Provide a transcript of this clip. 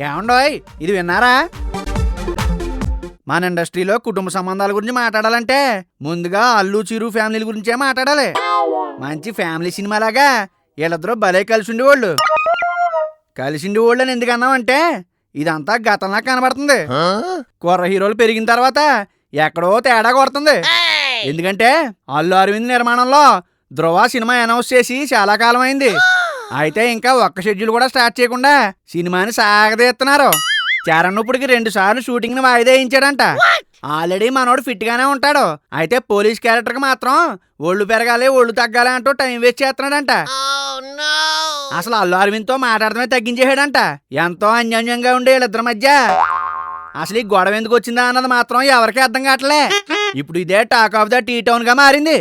ఏమండోయ్ ఇది విన్నారా? మన ఇండస్ట్రీలో కుటుంబ సంబంధాల గురించి మాట్లాడాలంటే ముందుగా అల్లు చిరు ఫ్యామిలీల గురించే మాట్లాడాలి. మంచి ఫ్యామిలీ సినిమాలాగా వీళ్ళిద్దరూ భలే కలిసిండేవాళ్ళు. కలిసిండేవాళ్ళు అని ఎందుకు అన్నామంటే ఇదంతా గతంలా కనబడుతుంది. కుర్ర హీరోలు పెరిగిన తర్వాత ఎక్కడో తేడా కొడుతుంది. ఎందుకంటే అల్లు అరవింద్ నిర్మాణంలో ధ్రువ సినిమా అనౌన్స్ చేసి చాలా కాలం అయింది. అయితే ఇంకా ఒక్క షెడ్యూల్ కూడా స్టార్ట్ చేయకుండా సినిమాని సాగదీస్తున్నారు. చరణ్ ఇప్పటికి 2 సార్లు షూటింగ్ ని వాయిదా వేయించాడంట. ఆల్రెడీ మనోడు ఫిట్ గానే ఉంటాడు. అయితే పోలీస్ క్యారెక్టర్ కి మాత్రం ఒళ్ళు పెరగాలి ఒళ్ళు తగ్గాలి అంటూ టైం వేస్ట్ చేస్తున్నాడంట. అసలు అల్లు అరవింద్ తో మాట్లాడటమే తగ్గించేసాడంట. ఎంతో అన్యోన్యంగా ఉండే వీళ్ళిద్దరి మధ్య అసలు ఈ గొడవ ఎందుకు వచ్చిందా అన్నది మాత్రం ఎవరికీ అర్థం కావట్లే. ఇప్పుడు ఇదే talk of the T town గా మారింది.